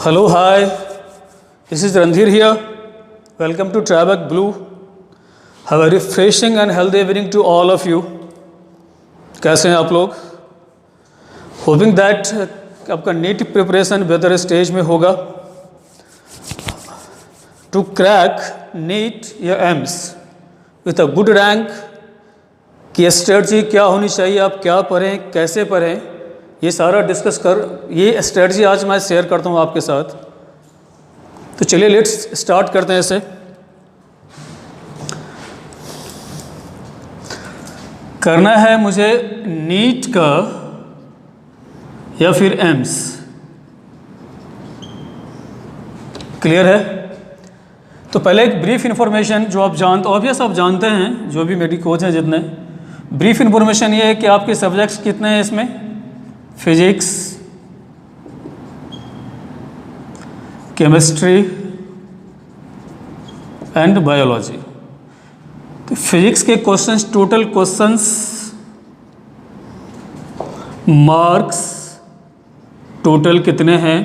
Hello, hi. This is Randhir here. Welcome to Tribec Blue. Have a refreshing and healthy evening to all of you. कैसे हैं आप लोग? Hoping that आपका NEET preparation बेहतर stage में होगा. To crack NEET या AIIMS with a good rank की स्ट्रेटजी क्या होनी चाहिए, आप क्या पढ़ें, कैसे पढ़ें, ये सारा डिस्कस ये स्ट्रेटजी आज मैं शेयर करता हूँ आपके साथ. तो चलिए लेट्स स्टार्ट करते हैं इसे. करना है मुझे नीट का या फिर एम्स. क्लियर है? तो पहले एक ब्रीफ इन्फॉर्मेशन जो आप ऑब्वियस आप जानते हैं, जो भी मेडिकल कोच हैं जितने, ब्रीफ इन्फॉर्मेशन ये है कि आपके सब्जेक्ट्स कितने हैं इसमें. Physics, chemistry and biology. तो फिजिक्स के questions, total questions, marks total कितने हैं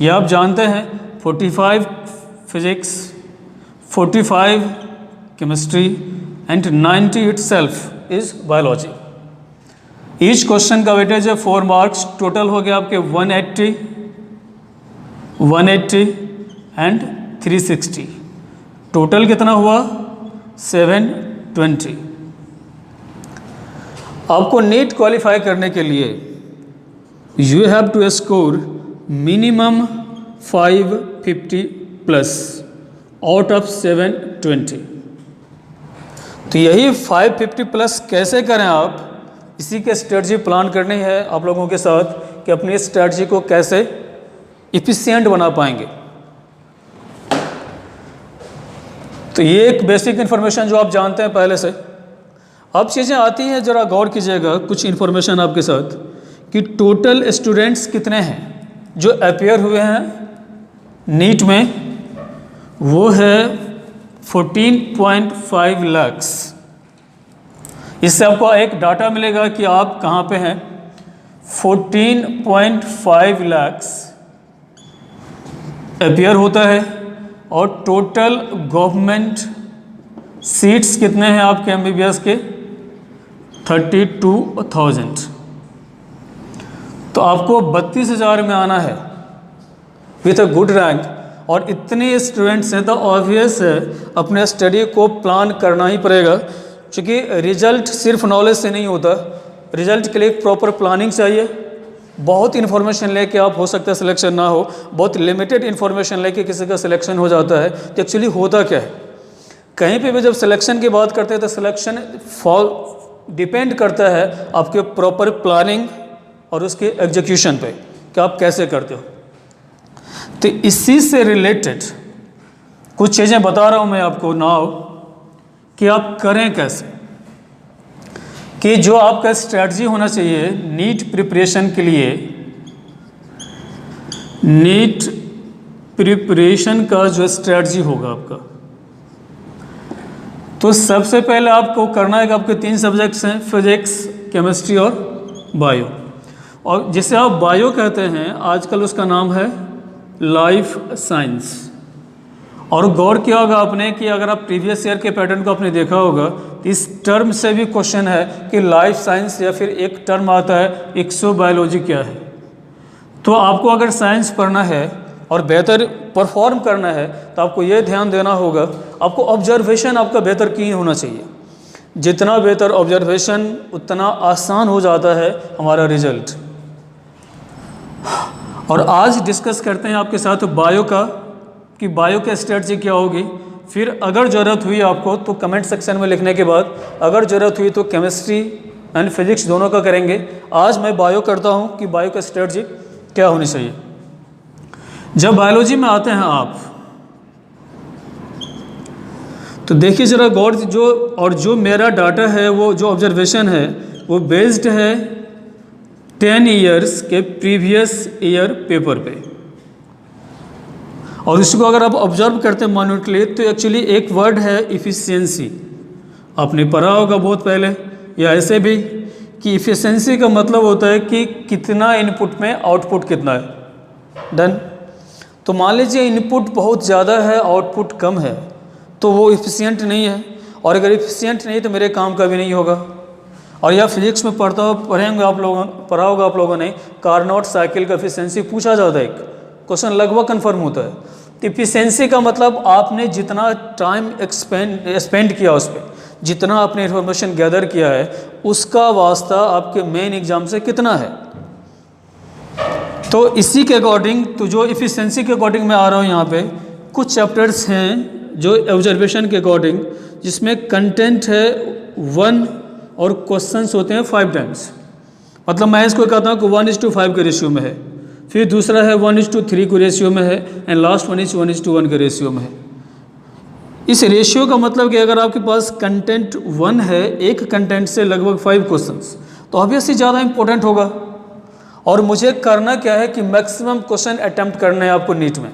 ये आप जानते हैं. 45 physics, 45 chemistry and 90 itself is biology. Each question का वेटेज है 4 मार्क्स. टोटल हो गया आपके 180 एंड 360. टोटल कितना हुआ? 720. आपको नीट क्वालिफाई करने के लिए you have to score minimum 550 plus out of 720. तो यही 550 प्लस कैसे करें आप, इसी के स्ट्रेटजी प्लान करनी है आप लोगों के साथ कि अपनी स्ट्रेटजी को कैसे इफिशिएंट बना पाएंगे. तो ये एक बेसिक इन्फॉर्मेशन जो आप जानते हैं पहले से. अब चीज़ें आती हैं, ज़रा गौर कीजिएगा कुछ इन्फॉर्मेशन आपके साथ कि टोटल स्टूडेंट्स कितने हैं जो अपेयर हुए हैं नीट में. वो है 14.5 लाख्स. इससे आपको एक डाटा मिलेगा कि आप कहाँ पे हैं. 14.5 लाख्स अपेयर होता है. और टोटल गवर्नमेंट सीट्स कितने हैं आपके एमबीबीएस के? 32,000. तो आपको 32,000 में आना है विथ अ गुड रैंक. और इतने स्टूडेंट्स हैं तो ऑब्वियस है अपने स्टडी को प्लान करना ही पड़ेगा, क्योंकि रिजल्ट सिर्फ नॉलेज से नहीं होता. रिजल्ट के लिए प्रॉपर प्लानिंग चाहिए. बहुत इन्फॉर्मेशन लेके आप हो सकता है सिलेक्शन ना हो, बहुत लिमिटेड इन्फॉर्मेशन लेके किसी का सिलेक्शन हो जाता है. तो एक्चुअली होता क्या है, कहीं पे भी जब सिलेक्शन की बात करते हैं तो सिलेक्शन डिपेंड करता है आपके प्रॉपर प्लानिंग और उसके एग्जीक्यूशन पे कि आप कैसे करते हो. तो इसी से रिलेटेड कुछ चीज़ें बता रहा हूँ मैं आपको नाउ कि आप करें कैसे, कि जो आपका स्ट्रैटेजी होना चाहिए नीट प्रिपरेशन के लिए. नीट प्रिपरेशन का जो स्ट्रैटेजी होगा आपका, तो सबसे पहले आपको करना है कि आपके 3 सब्जेक्ट्स हैं, फिजिक्स, केमिस्ट्री और बायो. और जिसे आप बायो कहते हैं आजकल उसका नाम है लाइफ साइंस. और गौर किया होगा आपने कि अगर आप प्रीवियस ईयर के पैटर्न को आपने देखा होगा तो इस टर्म से भी क्वेश्चन है कि लाइफ साइंस, या फिर एक टर्म आता है एक्सोबायोलॉजी क्या है. तो आपको अगर साइंस पढ़ना है और बेहतर परफॉर्म करना है तो आपको ये ध्यान देना होगा, आपको ऑब्जर्वेशन आपका बेहतर की होना चाहिए. जितना बेहतर ऑब्जर्वेशन उतना आसान हो जाता है हमारा रिजल्ट. और आज डिस्कस करते हैं आपके साथ बायो का, कि बायो की स्ट्रेटजी क्या होगी. फिर अगर ज़रूरत हुई आपको तो कमेंट सेक्शन में लिखने के बाद, अगर ज़रूरत हुई तो केमिस्ट्री एंड फिजिक्स दोनों का करेंगे. आज मैं बायो करता हूँ कि बायो का स्ट्रेटजी क्या होनी चाहिए. जब बायोलॉजी में आते हैं आप तो देखिए ज़रा गौर, जो मेरा डाटा है, वो जो ऑब्जर्वेशन है वो बेस्ड है 10 ईयर्स के प्रीवियस ईयर पेपर पे. और इसको अगर आप ऑब्जर्व करते हैं माइन्यूटली तो एक्चुअली एक वर्ड है इफ़िशियंसी. आपने पढ़ा होगा बहुत पहले, या ऐसे भी कि इफ़िशियंसी का मतलब होता है कि कितना इनपुट में आउटपुट कितना है. डन. तो मान लीजिए इनपुट बहुत ज़्यादा है, आउटपुट कम है, तो वो इफ़िशियंट नहीं है, और अगर इफ़िशियंट नहीं तो मेरे काम का भी नहीं होगा। और यह फिजिक्स में पढ़ा होगा आप लोगों ने, कार्नोट साइकिल का एफिशिएंसी पूछा जाता है, एक क्वेश्चन लगभग कन्फर्म होता है। इफ़िशियंसी का मतलब आपने जितना टाइम स्पेंड किया उस पर, जितना आपने इन्फॉर्मेशन गैदर किया है, उसका वास्ता आपके मेन एग्जाम से कितना है। तो इसी के अकॉर्डिंग, तो जो इफ़िशियंसी के अकॉर्डिंग मैं आ रहा हूँ यहाँ पे, कुछ चैप्टर्स हैं जो ऑब्जर्वेशन के अकॉर्डिंग, जिसमें कंटेंट है 1 और क्वेश्चंस होते हैं 5 टाइम्स। मतलब मैं इसको कहता हूँ कि 1:5 के रेशियो में है, फिर दूसरा है 1:3 के रेशियो में है, एंड लास्ट 1:1 के रेशियो में है। इस रेशियो का मतलब कि अगर आपके पास कंटेंट 1 है, एक कंटेंट से लगभग 5 क्वेश्चंस, तो ऑब्वियसली ज़्यादा इंपॉर्टेंट होगा। और मुझे करना क्या है कि मैक्सिमम क्वेश्चन अटैम्प्ट करने हैं आपको नीट में,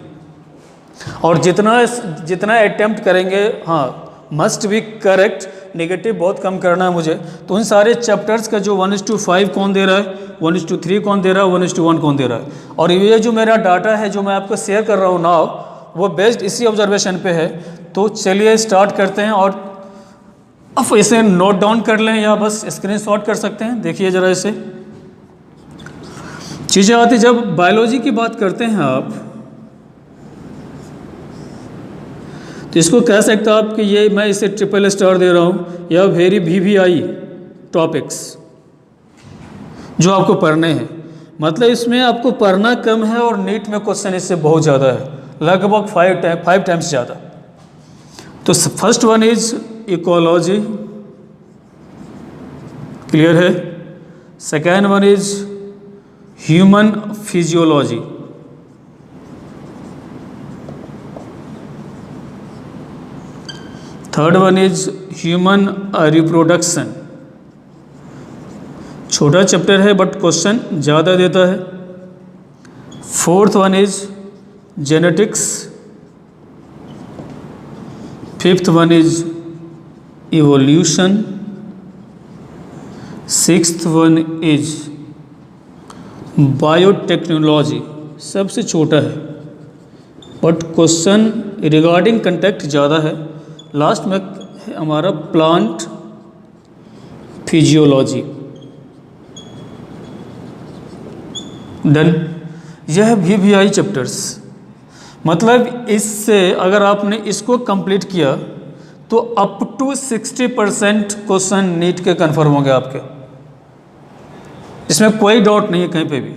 और जितना अटैम्प्ट करेंगे, हाँ मस्ट बी करेक्ट, नेगेटिव बहुत कम करना है मुझे। तो उन सारे चैप्टर्स का जो 1:5 कौन दे रहा है, 1:3 कौन दे रहा है, 1:1 कौन दे रहा है, और ये जो मेरा डाटा है जो मैं आपको शेयर कर रहा हूँ नाउ, वो बेस्ड इसी ऑब्जर्वेशन पे है। तो चलिए स्टार्ट करते हैं, और अब इसे नोट डाउन कर लें या बस स्क्रीनशॉट कर सकते हैं। देखिए ज़रा इसे, चीज़ें आती, जब बायोलॉजी की बात करते हैं आप, तो इसको कह सकते हो आप कि ये मैं इसे ट्रिपल स्टार दे रहा हूँ, या वेरी VVI टॉपिक्स जो आपको पढ़ने हैं। मतलब इसमें आपको पढ़ना कम है और नीट में क्वेश्चन इससे बहुत ज़्यादा है, लगभग 5 टाइम्स ज़्यादा। तो first one is ecology, clear है। Second one is human physiology, third one is human reproduction, छोटा चैप्टर है बट क्वेश्चन ज़्यादा देता है। Fourth one is genetics, fifth one is evolution, sixth one is biotechnology, सबसे छोटा है बट क्वेश्चन रिगार्डिंग कंटेक्ट ज़्यादा है। लास्ट में हमारा प्लांट फिजियोलॉजी, डन। यह VVI चैप्टर्स, मतलब इससे अगर आपने इसको कंप्लीट किया तो अप टू 60% क्वेश्चन नीट के कन्फर्म होंगे आपके, इसमें कोई डाउट नहीं है कहीं पे भी।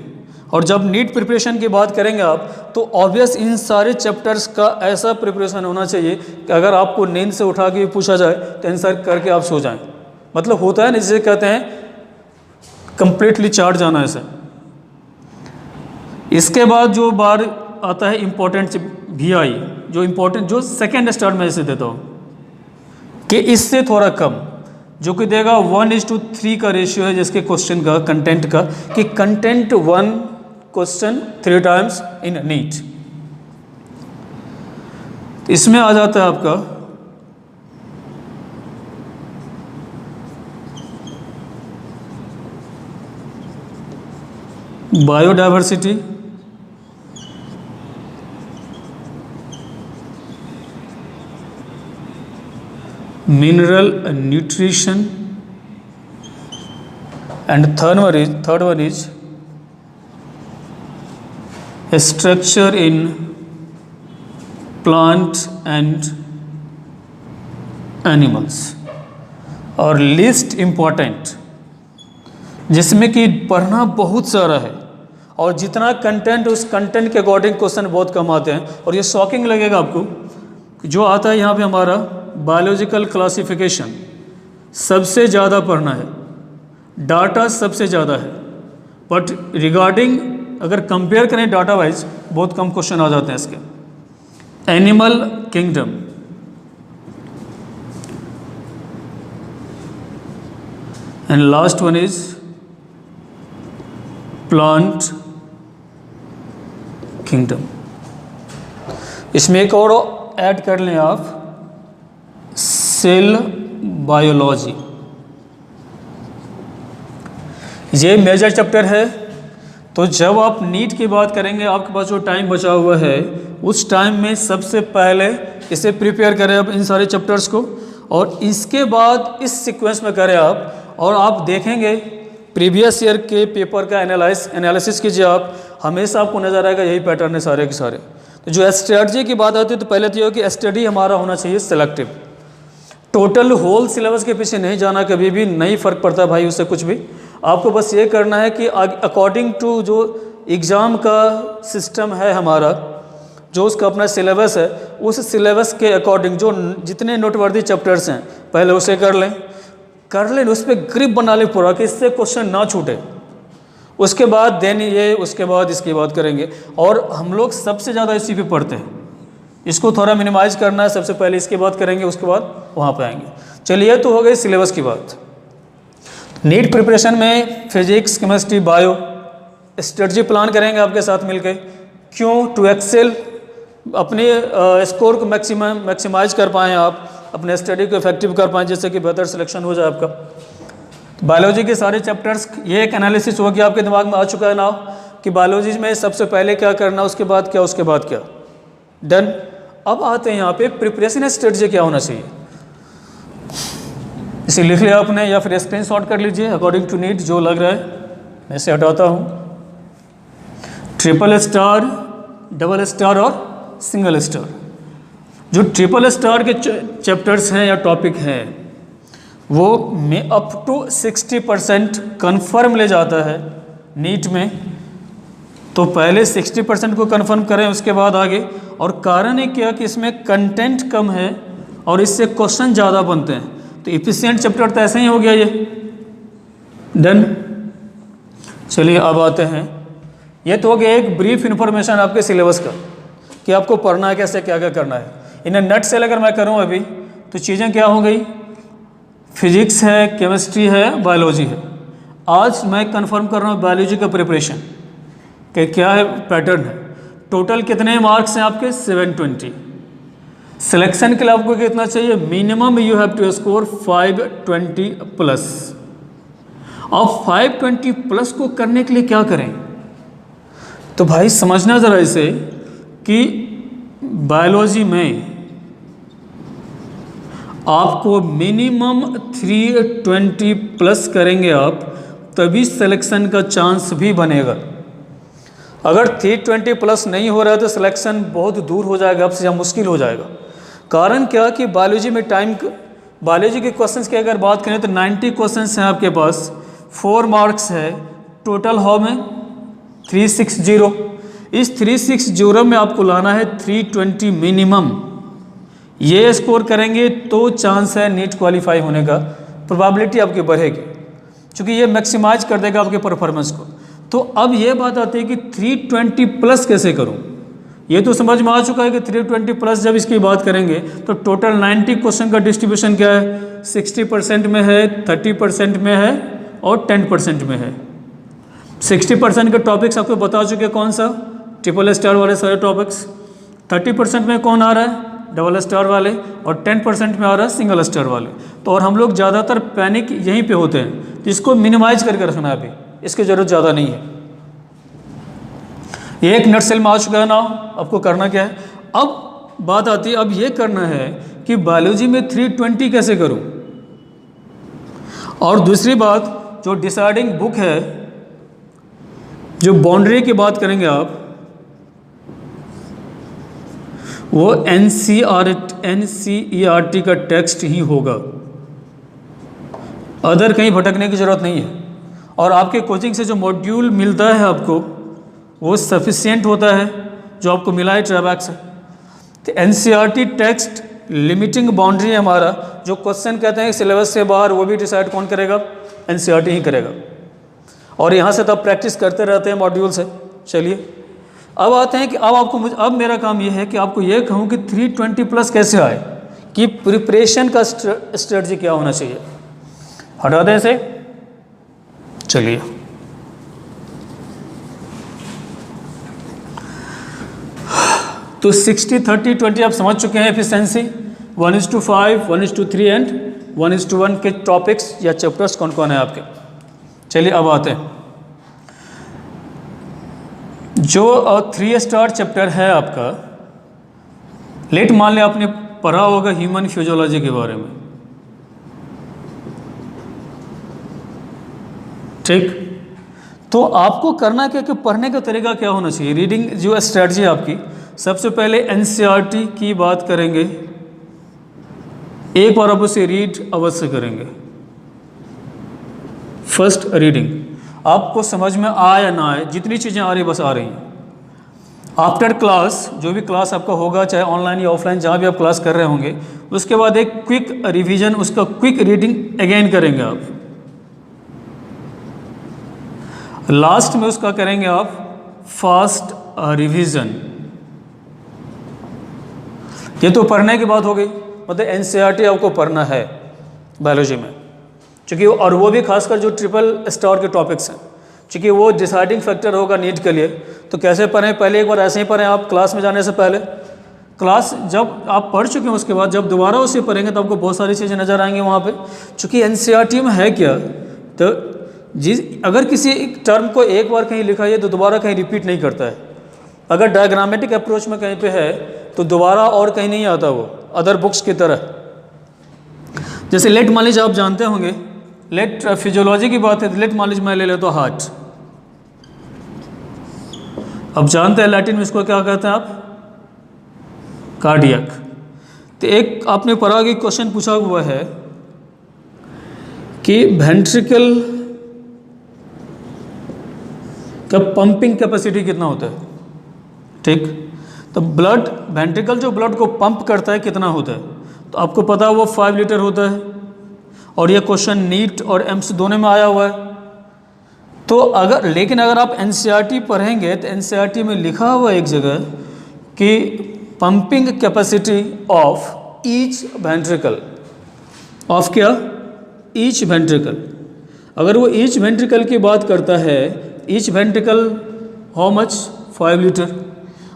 और जब नीट प्रिपरेशन की बात करेंगे आप, तो ऑब्वियस इन सारे चैप्टर्स का ऐसा प्रिपरेशन होना चाहिए कि अगर आपको नींद से उठा के पूछा जाए तो आंसर करके आप सो जाएं। मतलब होता है ना, जिसे कहते हैं कंप्लीटली चार्ट जाना ऐसे। इसके बाद जो बार आता है इम्पोर्टेंट VI, जो इम्पोर्टेंट, जो सेकेंड स्टार में ऐसे देता हूँ कि इससे थोड़ा कम, जो कि देगा 1:3 का रेशियो है जिसके क्वेश्चन का, कंटेंट का, कि content 1 question 3 times in NEET. इसमें आ जाता है आपका biodiversity, mineral nutrition, and third one is structure in plant and animals। और लिस्ट इम्पॉर्टेंट, जिसमें कि पढ़ना बहुत सारा है, और जितना कंटेंट, उस कंटेंट के अकॉर्डिंग क्वेश्चन बहुत कम आते हैं। और ये शॉकिंग लगेगा आपको, जो आता है यहाँ पे हमारा बायोलॉजिकल क्लासिफिकेशन, सबसे ज़्यादा पढ़ना है, डाटा सबसे ज़्यादा है, बट रिगार्डिंग अगर कंपेयर करें डाटा वाइज बहुत कम क्वेश्चन आ जाते हैं इसके। Animal kingdom, and last one is plant kingdom. इसमें एक और ऐड कर लें आप, सेल बायोलॉजी। ये मेजर चैप्टर है तो जब आप नीट की बात करेंगे, आपके पास जो टाइम बचा हुआ है उस टाइम में सबसे पहले इसे प्रिपेयर करें आप इन सारे चैप्टर्स को, और इसके बाद इस सीक्वेंस में करें आप, और आप देखेंगे प्रीवियस ईयर के पेपर का एनालिसिस कीजिए आप, हमेशा आपको नज़र आएगा यही पैटर्न है सारे के सारे। तो जो स्ट्रेटजी की बात आती है तो पहले तो ये हो कि स्टडी हमारा होना चाहिए सिलेक्टिव, टोटल होल सिलेबस के पीछे नहीं जाना, कभी भी नहीं फ़र्क पड़ता भाई उससे कुछ भी। आपको बस ये करना है कि अकॉर्डिंग टू जो एग्ज़ाम का सिस्टम है हमारा, जो उसका अपना सिलेबस है, उस सिलेबस के अकॉर्डिंग जो जितने नोटवर्दी चैप्टर्स हैं पहले उसे कर लें, उस पर ग्रिप बना लें पूरा कि इससे क्वेश्चन ना छूटे। उसके बाद देन ये, उसके बाद इसकी बात करेंगे। और हम लोग सबसे ज़्यादा इसी पे पढ़ते हैं, इसको थोड़ा मिनिमाइज करना है, सबसे पहले इसकी बात करेंगे, उसके बाद वहाँ पे आएंगे। चलिए, तो हो गई सिलेबस की बात। नीट प्रिपरेशन में physics, chemistry, bio strategy plan करेंगे आपके साथ मिलकर। क्यों? टू एक्सेल, अपने स्कोर को मैक्सिमाइज कर पाएँ आप, अपने स्टडी को इफेक्टिव कर पाएँ, जिससे कि बेहतर सिलेक्शन हो जाए आपका। बायोलॉजी के सारे चैप्टर्स, ये एक एनालिसिस हो गया, आपके दिमाग में आ चुका है ना कि बायोलॉजी में सबसे पहले क्या करना, उसके बाद क्या, उसके बाद क्या। डन। अब आते हैं यहाँ पे प्रिपरेशन स्ट्रेटजी क्या होना चाहिए। इसे लिख लिया आपने या फिर स्क्रीन शॉट कर लीजिए अकॉर्डिंग टू नीड, जो लग रहा है मैं इसे हटाता हूँ। ट्रिपल स्टार, डबल स्टार और सिंगल स्टार। जो ट्रिपल स्टार के चैप्टर्स हैं या टॉपिक हैं वो में अप टू 60% कन्फर्म ले जाता है नीट में। तो पहले 60% को कन्फर्म करें, उसके बाद आगे। और कारण है क्या कि इसमें कंटेंट कम है और इससे क्वेश्चन ज़्यादा बनते हैं। तो इफिशिएंट चैप्टर तो ऐसे ही हो गया ये। डन। चलिए अब आते हैं, ये तो हो गया एक ब्रीफ इन्फॉर्मेशन आपके सिलेबस का कि आपको पढ़ना है कैसे, क्या क्या करना है। इन्हें नट से अगर मैं करूं अभी तो चीज़ें क्या हो गई, फिजिक्स है, केमिस्ट्री है, बायोलॉजी है। आज मैं कंफर्म कर रहा हूँ बायोलॉजी का प्रिपरेशन कि क्या है, पैटर्न है। टोटल कितने मार्क्स हैं आपके? 720। सिलेक्शन के लिए आपको कितना चाहिए? Minimum you have to score 520 plus. अब 520 प्लस को करने के लिए क्या करें? तो भाई समझना ज़रा इसे कि बायोलॉजी में आपको मिनिमम 320 प्लस करेंगे आप, तभी सिलेक्शन का चांस भी बनेगा। अगर 320 प्लस नहीं हो रहा है तो सिलेक्शन बहुत दूर हो जाएगा आपसे, या मुश्किल हो जाएगा। कारण क्या कि बायोलॉजी में बायोलॉजी के क्वेश्चंस की अगर बात करें तो 90 क्वेश्चंस हैं आपके पास, 4 मार्क्स है टोटल। हाउ में 360। इस 360 में आपको लाना है 320 मिनिमम। ये स्कोर करेंगे तो चांस है नीट क्वालिफाई होने का, प्रोबेबिलिटी आपकी बढ़ेगी, क्योंकि ये मैक्सिमाइज कर देगा आपके परफॉर्मेंस को। तो अब ये बात आती है कि 320 प्लस कैसे करूं। ये तो समझ में आ चुका है कि 320 प्लस जब इसकी बात करेंगे तो टोटल 90 क्वेश्चन का डिस्ट्रीब्यूशन क्या है, 60% में है, 30% में है और 10% में है। 60% के टॉपिक्स आपको बता चुके कौन सा, ट्रिपल स्टार वाले सारे टॉपिक्स। 30% में कौन आ रहा है, डबल स्टार वाले, और 10% में आ रहा है सिंगल स्टार वाले। तो और हम लोग ज़्यादातर पैनिक यहीं पे होते हैं, तो इसको मिनिमाइज करके रखना है, अभी इसकी ज़रूरत ज़्यादा नहीं है। ये एक नट सेल में आ चुका है ना। आपको करना क्या है, अब बात आती है, अब ये करना है कि बायोलॉजी में 320 कैसे करूं। और दूसरी बात, जो डिसाइडिंग बुक है, जो बाउंड्री की बात करेंगे आप, वो NCERT का टेक्स्ट ही होगा, अदर कहीं भटकने की ज़रूरत नहीं है। और आपके कोचिंग से जो मॉड्यूल मिलता है आपको वो सफिशिएंट होता है, जो आपको मिला है ट्रेबैक से। तो NCERT टेक्स्ट लिमिटिंग बाउंड्री है हमारा। जो क्वेश्चन कहते हैं सिलेबस से बाहर, वो भी डिसाइड कौन करेगा, NCERT ही करेगा। और यहाँ से तो आप प्रैक्टिस करते रहते हैं मॉड्यूल से। चलिए अब आते हैं कि अब मेरा काम ये है कि आपको ये कहूँ कि 320 प्लस कैसे आए, कि प्रिपरेशन का स्ट्रेटजी क्या होना चाहिए। हटा दें इसे। चलिए तो 60-30-20 आप समझ चुके हैं एफिशिएंसी। 1:5, 1:3 एंड 1:1 के टॉपिक्स या चैप्टर्स कौन कौन है आपके। चलिए अब आते हैं जो 3 स्टार चैप्टर है आपका, लेट मान लिया आपने पढ़ा होगा ह्यूमन फिजियोलॉजी के बारे में, ठीक। तो आपको करना क्या कि पढ़ने का तरीका क्या होना चाहिए, रीडिंग जो स्ट्रैटेजी है आपकी, सबसे पहले एनसीईआरटी की बात करेंगे, एक बार आप उसे रीड अवश्य करेंगे। फर्स्ट रीडिंग आपको समझ में आए या ना आए, जितनी चीज़ें आ रही बस आ रही हैं। आफ्टर क्लास, जो भी क्लास आपका होगा चाहे ऑनलाइन या ऑफलाइन, जहाँ भी आप क्लास कर रहे होंगे, उसके बाद एक क्विक रिवीजन, उसका क्विक रीडिंग अगेन करेंगे आप। लास्ट में उसका करेंगे आप फास्ट रिवीजन। ये तो पढ़ने की बात हो गई, मतलब एनसीईआरटी आपको पढ़ना है बायोलॉजी में, क्योंकि और वो भी खासकर जो ट्रिपल स्टार के टॉपिक्स हैं, क्योंकि वो डिसाइडिंग फैक्टर होगा नीट के लिए। तो कैसे पढ़ें, पहले एक बार ऐसे ही पढ़ें आप क्लास में जाने से पहले। क्लास जब आप पढ़ चुके हैं उसके बाद जब दोबारा उसे पढ़ेंगे तो आपको बहुत सारी चीज़ें नज़र आएंगी वहाँ पे। चूँकि एनसीईआरटी में है क्या, तो अगर किसी एक टर्म को एक बार कहीं लिखा है तो दोबारा कहीं रिपीट नहीं करता है। अगर डायग्रामेटिक अप्रोच में कहीं पे है तो दोबारा और कहीं नहीं आता वो, अदर बुक्स की तरह। जैसे लेट मान लीजिए आप जानते होंगे, लेट फिजियोलॉजी की बात है, लेट मान लीजिए मैं ले लेता हूँ हार्ट। अब जानते हैं लैटिन में इसको क्या कहते हैं आप, कार्डियक। तो एक आपने पढ़ा कि क्वेश्चन पूछा हुआ है कि वेंट्रिकल का पंपिंग कैपेसिटी कितना होता है, ठीक। तो ब्लड, वेंट्रिकल जो ब्लड को पंप करता है कितना होता है, तो आपको पता है वो 5 लीटर होता है। और ये क्वेश्चन नीट और एम्स दोनों में आया हुआ है। तो लेकिन अगर आप एनसीईआरटी पढ़ेंगे तो एनसीईआरटी में लिखा हुआ एक जगह कि pumping capacity of each ventricle, of क्या, ईच वेंट्रिकल। अगर वो ईच वेंट्रिकल की बात करता है, each ventricle how much, 5 litre.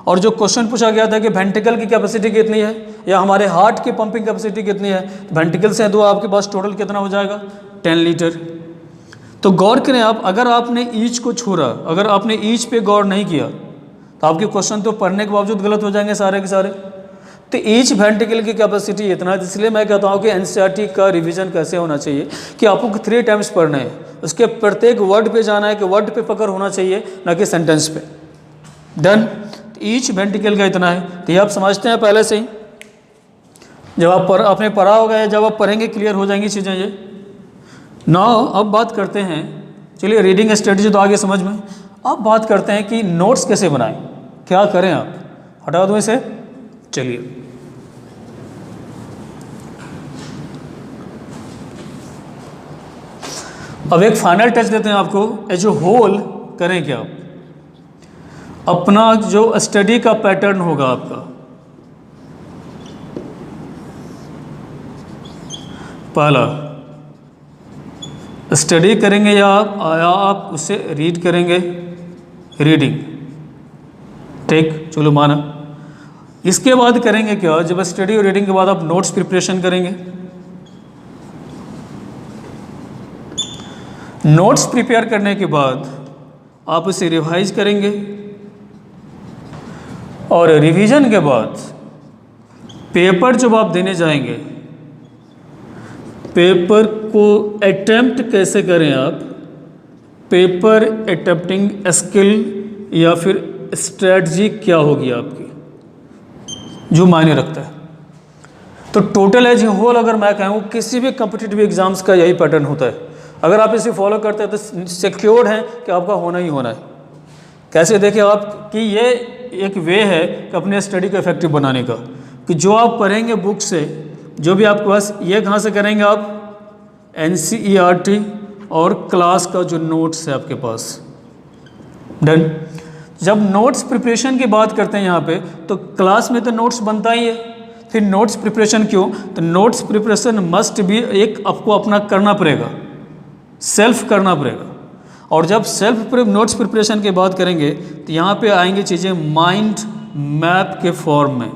और जो क्वेश्चन पूछा गया था कि वेंट्रिकल की कैपेसिटी कितनी है या हमारे हार्ट की पंपिंग कैपेसिटी कितनी है, वेंट्रिकल से दो आपके पास टोटल कितना हो जाएगा, 10 लीटर। तो गौर करें आप, अगर आपने ईच को छोड़ा, अगर आपने ईच पे गौर नहीं किया तो आपके क्वेश्चन तो पढ़ने के बावजूद गलत हो जाएंगे सारे के सारे। तो ईच वेंट्रिकल की कैपेसिटी इतना है। इसलिए मैं कहता हूँ कि एनसीईआरटी का रिवीजन कैसे होना चाहिए कि आपको 3 टाइम्स पढ़ना है, उसके प्रत्येक वर्ड पे जाना है कि वर्ड पे पकड़ होना चाहिए, ना कि सेंटेंस पे। डन। ईच वेंट्रिकल का इतना है, तो ये आप समझते हैं पहले से ही। जब आप आपने पढ़ा होगा या जब आप पढ़ेंगे क्लियर हो जाएंगी चीज़ें ये। नाउ अब बात करते हैं, चलिए रीडिंग स्ट्रेटजी तो आगे समझ में। अब बात करते हैं कि नोट्स कैसे बनाएं, क्या करें आप, हटा दो इसे। चलिए अब एक फाइनल टच देते हैं आपको, एज ए होल करें क्या, अपना जो स्टडी का पैटर्न होगा आपका, पहला स्टडी करेंगे या आप उसे रीड करेंगे, रीडिंग, ठीक, चलो माना। इसके बाद करेंगे क्या, जब स्टडी और रीडिंग के बाद आप नोट्स प्रिपरेशन करेंगे। नोट्स प्रिपेयर करने के बाद आप उसे रिवाइज करेंगे और रिवीजन के बाद पेपर जब आप देने जाएंगे, पेपर को अटेम्प्ट कैसे करें आप, पेपर अटेम्प्टिंग स्किल या फिर स्ट्रेटजी क्या होगी आपकी, जो मायने रखता है। तो टोटल एज ए होल अगर मैं कहूँ किसी भी कॉम्पिटिटिव एग्जाम्स का यही पैटर्न होता है। अगर आप इसे फॉलो करते हैं तो सिक्योर्ड हैं कि आपका होना ही होना है। कैसे देखें आप कि ये एक वे है कि अपने स्टडी को इफेक्टिव बनाने का, कि जो आप पढ़ेंगे बुक से, जो भी आपके पास, ये कहाँ से करेंगे आप, एनसीईआरटी और क्लास का जो नोट्स है आपके पास। डन। जब नोट्स प्रिपरेशन की बात करते हैं यहाँ पे, तो क्लास में तो नोट्स बनता ही है, फिर नोट्स प्रिपरेशन क्यों, तो नोट्स प्रिपरेशन मस्ट भी एक आपको अपना करना पड़ेगा, सेल्फ करना पड़ेगा। और जब सेल्फ नोट्स प्रिपरेशन की बात करेंगे तो यहाँ पे आएंगी चीज़ें माइंड मैप के फॉर्म में।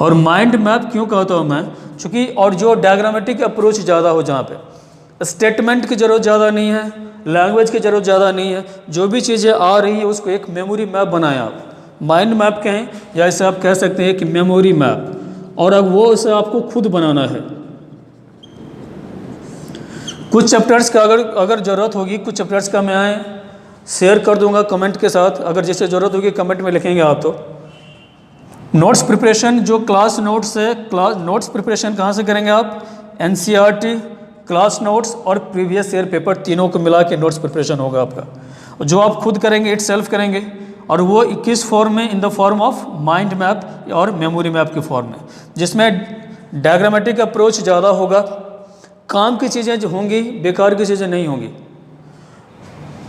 और माइंड मैप क्यों कहता हूँ मैं, क्योंकि और जो डायग्रामेटिक अप्रोच ज़्यादा हो, जहाँ पे स्टेटमेंट की ज़रूरत ज़्यादा नहीं है लैंग्वेज की ज़रूरत ज़्यादा नहीं है, जो भी चीज़ें आ रही हैं उसको एक मेमोरी मैप बनाएं आप, माइंड मैप कहें या इसे आप कह सकते हैं कि मेमोरी मैप, और अब वो इसे आपको खुद बनाना है। कुछ चैप्टर्स का अगर ज़रूरत होगी, कुछ चैप्टर्स का मैं शेयर कर दूंगा कमेंट के साथ, अगर जैसे ज़रूरत होगी कमेंट में लिखेंगे आप। तो नोट्स प्रिपरेशन जो क्लास नोट्स है, क्लास नोट्स प्रिपरेशन कहाँ से करेंगे आप? एनसीईआरटी, क्लास नोट्स और प्रीवियस ईयर पेपर तीनों को मिला के नोट्स प्रिपरेशन होगा आपका, जो आप खुद करेंगे, इट सेल्फ करेंगे, और वो 21 फॉर्म में, in the form of mind map और मेमोरी मैप की फॉर्म में, जिसमें डायग्रामेटिक अप्रोच ज़्यादा होगा, काम की चीज़ें जो होंगी, बेकार की चीज़ें नहीं होंगी।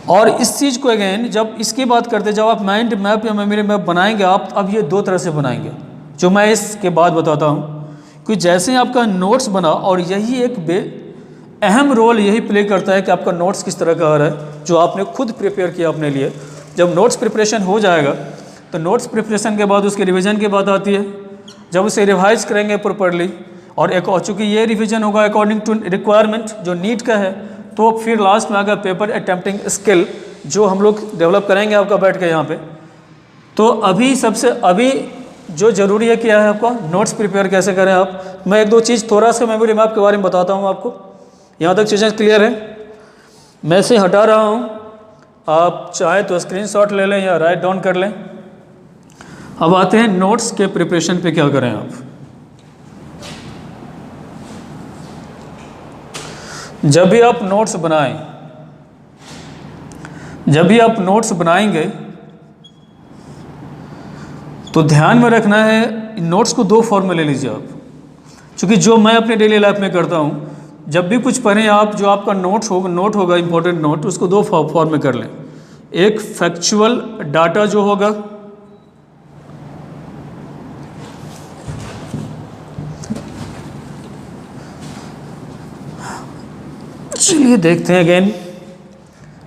और इस चीज़ को अगेन जब इसकी बात करते, जब आप माइंड मैप या मेमोरी मैप बनाएंगे आप, अब ये दो तरह से बनाएंगे, जो मैं इसके बाद बताता हूँ कि जैसे आपका नोट्स बना, और यही एक अहम रोल यही प्ले करता है कि आपका नोट्स किस तरह का आ रहा है, जो आपने खुद प्रिपेयर किया अपने लिए। जब नोट्स प्रिपरेशन हो जाएगा तो नोट्स प्रिपरेशन के बाद उसके रिवीजन की बात आती है, जब उसे रिवाइज करेंगे प्रॉपर्ली, और एक चूँकि ये रिवीजन होगा अकॉर्डिंग टू रिक्वायरमेंट जो नीट का है, तो फिर लास्ट में आएगा पेपर अटेम्प्टिंग स्किल, जो हम लोग डेवलप करेंगे आपका बैठ के यहाँ पे। तो अभी जो ज़रूरी है क्या है आपका, नोट्स प्रिपेयर कैसे करें आप। मैं एक दो चीज़ थोड़ा सा मेमोरी मैप के बारे में बताता हूँ आपको, यहाँ तक चीज़ें क्लियर है। मैं इसे हटा रहा हूँ, आप चाहे तो स्क्रीनशॉट ले लें या राइट डाउन कर लें। अब आते हैं नोट्स के प्रिपरेशन पे क्या करें आप। जब भी आप नोट्स बनाएंगे तो ध्यान में रखना है, नोट्स को दो फॉर्म में ले लीजिए आप, क्योंकि जो मैं अपने डेली लाइफ में करता हूँ, जब भी कुछ पढ़ें आप, जो आपका नोट होगा इंपॉर्टेंट नोट, उसको दो फॉर्म में कर लें। एक फैक्चुअल डाटा जो होगा, चलिए देखते हैं अगेन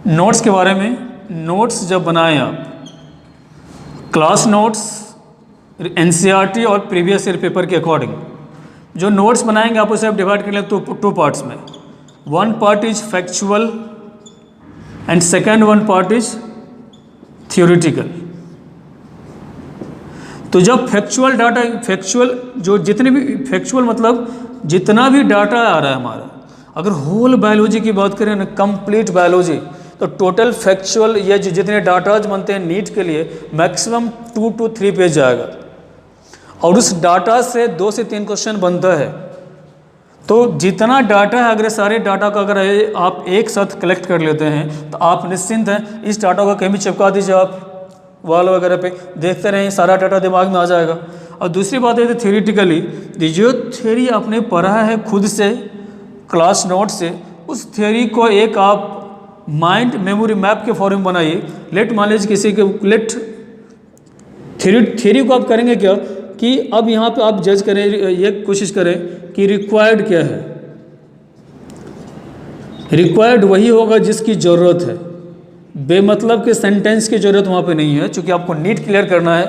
नोट्स के बारे में। नोट्स जब बनाएं आप, क्लास नोट्स, एनसीईआरटी और प्रीवियस ईयर पेपर के अकॉर्डिंग जो नोट्स बनाएंगे आप, उसे आप डिवाइड कर लें टू पार्ट्स में। One part is factual and second one part is theoretical. तो जब फैक्चुअल डाटा, मतलब जितना भी डाटा आ रहा है हमारा, अगर होल बायोलॉजी की बात करें ना, कंप्लीट बायोलॉजी, तो टोटल फैक्चुअल ये जो जितने डाटाज बनते हैं नीट के लिए, मैक्सिमम 2 to 3 पेज जाएगा, और उस डाटा से 2 से 3 क्वेश्चन बनता है। तो जितना डाटा है, अगर सारे डाटा का अगर आप एक साथ कलेक्ट कर लेते हैं तो आप निश्चिंत हैं, इस डाटा को कहीं भी चिपका दीजिए आप वॉल वगैरह पे, देखते रहें, सारा डाटा दिमाग में आ जाएगा। और दूसरी बात है थियोरिटिकली, जो थ्योरी आपने पढ़ा है खुद से क्लास नोट से, उस थ्योरी को एक आप माइंड मेमोरी मैप के फॉर्म बनाइए। लेट मान लीजिए किसी के थ्योरी को आप करेंगे क्या कि अब यहाँ पे आप जज करें, ये कोशिश करें कि रिक्वायर्ड क्या है। रिक्वायर्ड वही होगा जिसकी ज़रूरत है, बेमतलब के सेंटेंस की ज़रूरत वहाँ पे नहीं है, क्योंकि आपको नीट क्लियर करना है।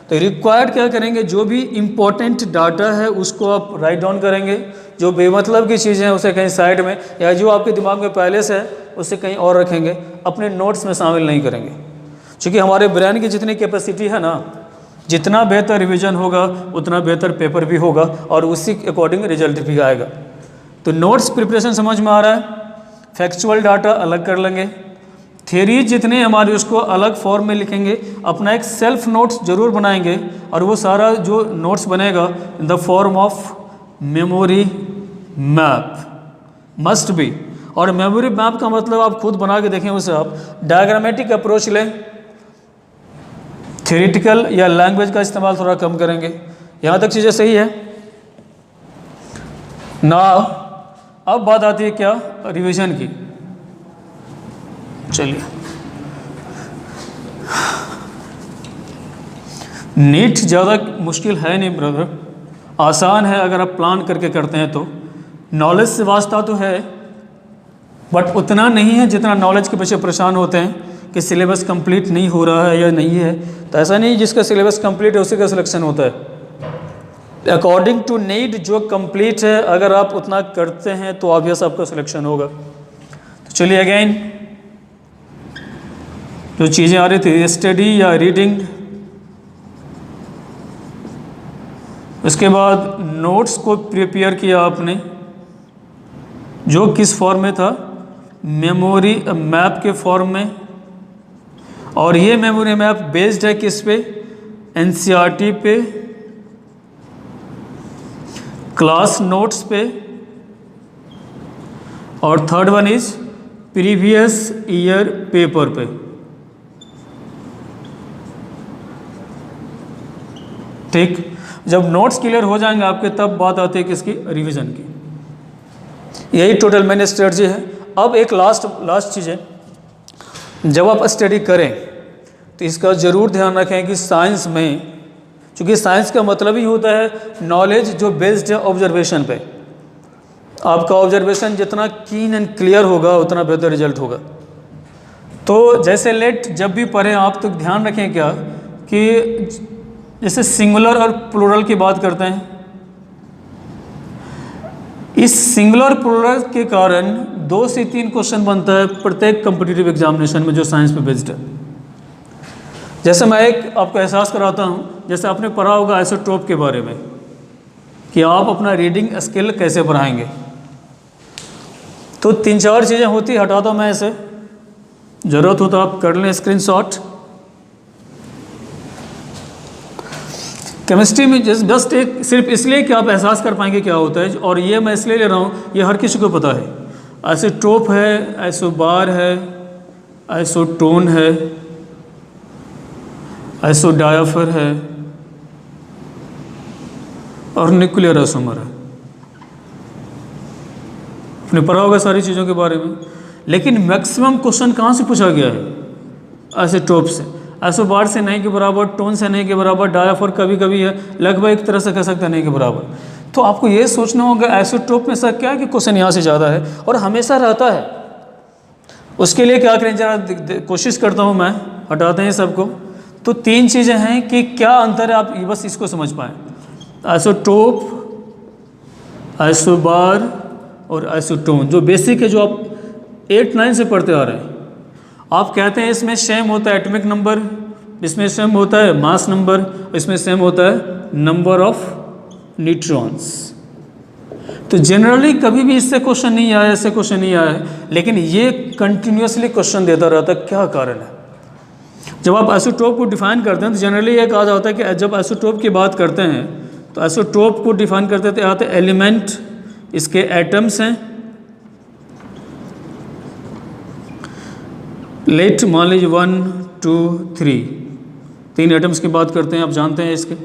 तो रिक्वायर्ड क्या करेंगे, जो भी इम्पोर्टेंट डाटा है उसको आप राइट डाउन करेंगे, जो बेमतलब की चीज़ें हैं उसे कहीं साइड में, या जो आपके दिमाग में पहले से है उसे कहीं और रखेंगे, अपने नोट्स में शामिल नहीं करेंगे। क्योंकि हमारे ब्रेन की जितनी कैपेसिटी है ना, जितना बेहतर रिवीजन होगा उतना बेहतर पेपर भी होगा, और उसी के अकॉर्डिंग रिजल्ट भी आएगा। तो नोट्स प्रिपरेशन समझ में आ रहा है। फैक्चुअल डाटा अलग कर लेंगे, थ्योरी जितने हमारे उसको अलग फॉर्म में लिखेंगे, अपना एक सेल्फ नोट्स जरूर बनाएंगे, और वो सारा जो नोट्स बनेगा in the form of memory map must be. और मेमोरी मैप का मतलब आप खुद बना के देखें उसे, आप डायग्रामेटिक अप्रोच लें, थ्योरेटिकल या लैंग्वेज का इस्तेमाल थोड़ा कम करेंगे। यहाँ तक चीज़ें सही है ना। अब बात आती है क्या, रिवीजन की। चलिए, नीट ज़्यादा मुश्किल है नहीं ब्रदर, आसान है अगर आप प्लान करके करते हैं तो। नॉलेज से वास्ता तो है, बट उतना नहीं है जितना नॉलेज के पीछे परेशान होते हैं कि सिलेबस कंप्लीट नहीं हो रहा है या नहीं है। तो ऐसा नहीं, जिसका सिलेबस कंप्लीट है उसी का सिलेक्शन होता है। अकॉर्डिंग टू नीड जो कंप्लीट है, अगर आप उतना करते हैं तो ऑब्वियस आपका सिलेक्शन होगा। तो चलिए अगेन जो चीज़ें आ रही थी, स्टडी या रीडिंग, उसके बाद नोट्स को प्रिपेयर किया आपने, जो किस फॉर्म में था, मेमोरी मैप के फॉर्म में, और ये मेमोरी मैप बेस्ड है किस पे, एनसीईआरटी पे, क्लास नोट्स पे, और third one is previous year paper पे। ठीक, जब नोट्स क्लियर हो जाएंगे आपके, तब बात आती है किसकी, रिवीजन की। यही टोटल मैंने स्ट्रेटजी है। अब एक लास्ट चीज़ है, जब आप स्टडी करें तो इसका ज़रूर ध्यान रखें कि साइंस में, चूँकि साइंस का मतलब ही होता है नॉलेज जो बेस्ड है ऑब्जर्वेशन पे, आपका ऑब्जर्वेशन जितना कीन एंड क्लियर होगा उतना बेहतर रिजल्ट होगा। तो जैसे लेट जब भी पढ़ें आप, तो ध्यान रखें क्या कि जैसे सिंगुलर और प्लूरल की बात करते हैं, इस सिंगुलर प्लूरल के कारण 2 से 3 क्वेश्चन बनता है प्रत्येक कॉम्पिटिटिव एग्जामिनेशन में जो साइंस पे बेस्ड है। जैसे मैं एक आपको एहसास कराता हूँ, जैसे आपने पढ़ा होगा आइसोटोप के बारे में कि आप अपना रीडिंग स्किल कैसे बढ़ाएंगे। तो 3-4 चीज़ें होती, हटाता हूँ मैं ऐसे, ज़रूरत हो तो आप कर लें स्क्रीनशॉट। केमिस्ट्री में जस्ट एक सिर्फ इसलिए कि आप एहसास कर पाएंगे क्या होता है, और ये मैं इसलिए ले रहा हूँ, ये हर किसी को पता है। आइसोटोप है, आइसोबार है, आइसोटोन है, आइसोडायाफर है, और न्यूक्लियर आइसोमर है। आपने पढ़ा होगा सारी चीज़ों के बारे में। लेकिन मैक्सिमम क्वेश्चन कहाँ से पूछा गया है, आइसोटोप से। आइसोबार से नहीं के बराबर, टोन से नहीं के बराबर, डायाफर कभी कभी है, लगभग एक तरह से कह सकते हैं नहीं के बराबर। तो आपको ये सोचना होगा आइसोटोप में सर क्या है कि क्वेश्चन यहाँ से ज़्यादा है, और हमेशा रहता है। उसके लिए क्या करें, जरा कोशिश करता हूँ मैं, हटाते हैं सबको। तो 3 चीज़ें हैं कि क्या अंतर है, आप बस इसको समझ पाएँ। आइसोटोप, आइसोबार और आइसोटोन जो बेसिक है, जो आप 8-9 से पढ़ते आ रहे हैं। आप कहते हैं इसमें सेम होता है एटॉमिक नंबर, इसमें सेम होता है मास नंबर, इसमें सेम होता है नंबर ऑफ न्यूट्रॉन्स। तो जनरली कभी भी इससे क्वेश्चन नहीं आया, इससे क्वेश्चन नहीं आया है, लेकिन ये कंटिन्यूसली क्वेश्चन देता रहता है। क्या कारण है? जब आप आइसोटोप को डिफाइन करते हैं तो जनरली ये कहा जाता है कि जब आइसोटोप की बात करते हैं तो आइसोटोप को डिफाइन करते थे आते एलिमेंट, इसके एटम्स हैं। लेट मान लीजिए 1, 2, 3 एटम्स की बात करते हैं, आप जानते हैं इसके।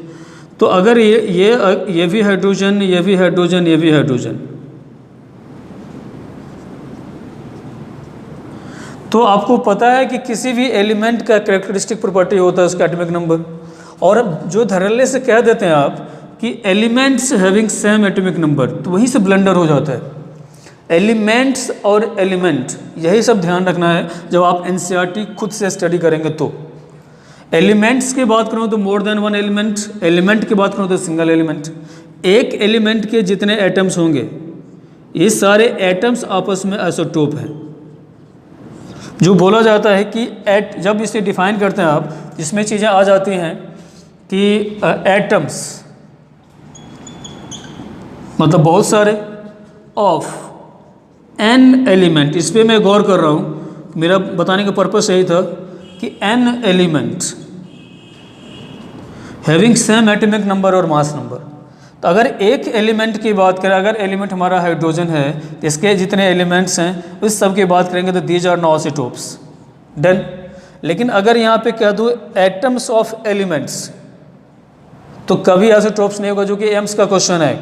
तो अगर ये भी हाइड्रोजन, ये भी हाइड्रोजन, ये भी हाइड्रोजन, तो आपको पता है कि किसी भी एलिमेंट का कैरेक्टरिस्टिक प्रॉपर्टी होता है उसका एटॉमिक नंबर। और अब जो धड़ल्ले से कह देते हैं आप कि elements having same atomic number, तो वहीं से ब्लंडर हो जाता है। एलिमेंट्स और एलिमेंट, यही सब ध्यान रखना है जब आप एनसीईआरटी खुद से स्टडी करेंगे। तो एलिमेंट्स की बात करूँ तो मोर देन 1 एलिमेंट, एलिमेंट की बात करूँ तो सिंगल एलिमेंट। एक एलिमेंट के जितने एटम्स होंगे, ये सारे एटम्स आपस में आइसोटोप हैं। जो बोला जाता है कि जब इसे डिफाइन करते हैं आप, इसमें चीज़ें आ जाती हैं कि एटम्स मतलब बहुत सारे ऑफ एन एलिमेंट। इस पर मैं गौर कर रहा हूँ, मेरा बताने का पर्पस यही था कि an element having same atomic number और मास नंबर। तो अगर एक एलिमेंट की बात करें, अगर एलिमेंट हमारा हाइड्रोजन है, इसके जितने एलिमेंट्स हैं उस सब की बात करेंगे तो these are no isotopes, done. लेकिन अगर यहाँ पे कह दूँ एटम्स ऑफ एलिमेंट्स, तो कभी आइसोटोप्स नहीं होगा, जो कि एम्स का क्वेश्चन है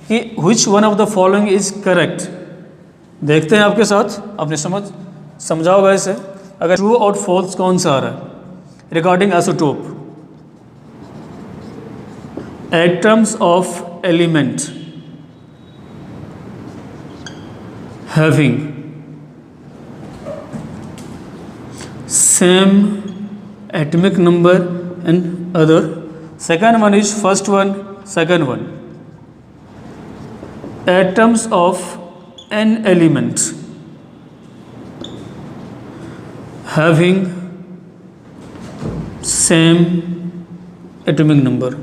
कि which one of the following is correct. देखते हैं आपके साथ, आपने समझा होगा इसे। अगर ट्रू और फॉल्स कौन सा आ रहा है regarding isotope. Atoms of element having same atomic number and other. Second one is first one, second one atoms of n element having same atomic number.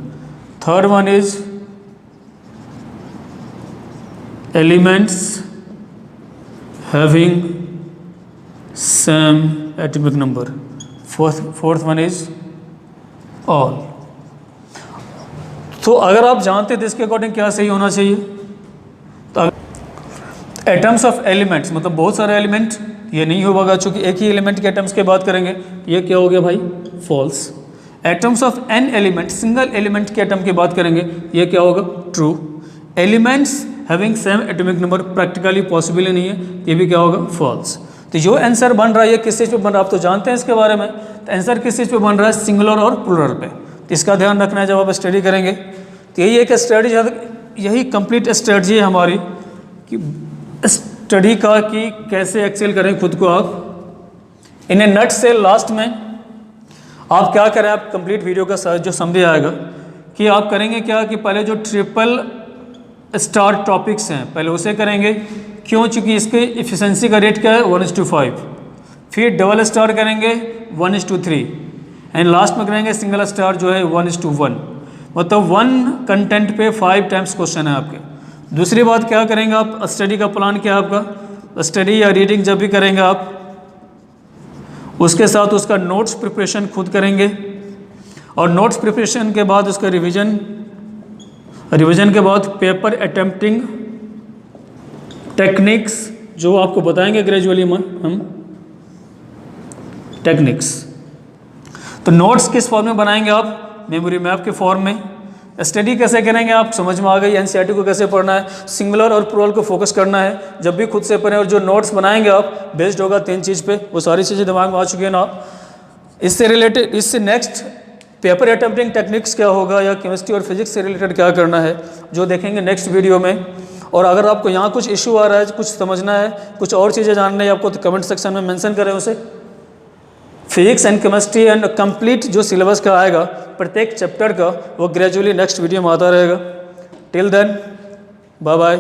Third one is elements having same atomic number. Fourth one is all. तो अगर आप जानते थे इसके according क्या सही होना चाहिए, तो एटम्स ऑफ एलिमेंट्स मतलब बहुत सारे एलिमेंट, ये नहीं होगा चूंकि एक ही एलिमेंट के एटम्स की बात करेंगे, ये क्या हो गया भाई, false. Atoms of an element, single element के एटम की बात करेंगे, ये क्या होगा, true. Elements having same atomic number practically possible ही नहीं है, ये भी क्या होगा, फॉल्स. तो जो आंसर बन रहा है ये किस चीज़ पे बन रहा है, आप तो जानते हैं इसके बारे में. तो आंसर किस चीज़ पे बन रहा है, सिंगुलर और प्लूरल पे. तो इसका ध्यान रखना है जब आप स्टडी करेंगे. तो यही एक स्ट्रेटजी, यही कंप्लीट स्ट्रेटजी है हमारी कि स्टडी का कि कैसे एक्सेल करें खुद को आप. इन ए नट से लास्ट में आप क्या करें, आप कंप्लीट वीडियो का जो समझ आएगा कि आप करेंगे क्या कि पहले जो ट्रिपल स्टार टॉपिक्स हैं पहले उसे करेंगे, क्यों, चूँकि इसके इफिशेंसी का रेट क्या है 1:5. फिर डबल स्टार करेंगे 1:3 एंड लास्ट में करेंगे सिंगल स्टार जो है 1:1. मतलब 1 कंटेंट पे 5 टाइम्स क्वेश्चन है आपके. दूसरी बात क्या करेंगे आप, स्टडी का प्लान क्या है आपका, स्टडी या रीडिंग जब भी करेंगे आप उसके साथ उसका नोट्स प्रिपरेशन खुद करेंगे, और नोट्स प्रिपरेशन के बाद उसका रिवीजन के बाद पेपर अटेम्प्टिंग टेक्निक्स जो आपको बताएंगे ग्रेजुअली हम टेक्निक्स. तो नोट्स किस फॉर्म में बनाएंगे आप, मेमोरी मैप के फॉर्म में. स्टडी कैसे करेंगे आप समझ में आ गई, एनसीईआरटी को कैसे पढ़ना है, सिंगुलर और प्लूरल को फोकस करना है जब भी खुद से पढ़ें, और जो नोट्स बनाएंगे आप बेस्ड होगा 3 चीज़ पे, वो सारी चीज़ें दिमाग में आ चुकी है ना. इससे रिलेटेड, इससे नेक्स्ट पेपर अटेम्प्टिंग टेक्निक्स क्या होगा या केमिस्ट्री और फिजिक्स से रिलेटेड क्या करना है जो देखेंगे नेक्स्ट वीडियो में. और अगर आपको यहाँ कुछ इशू आ रहा है, कुछ समझना है, कुछ और चीज़ें जानना है आपको, तो कमेंट सेक्शन में मेंशन करें उसे. Physics and chemistry and complete जो सिलेबस का आएगा प्रत्येक चैप्टर का, वो ग्रेजुअली नेक्स्ट वीडियो में आता रहेगा. Till then bye bye.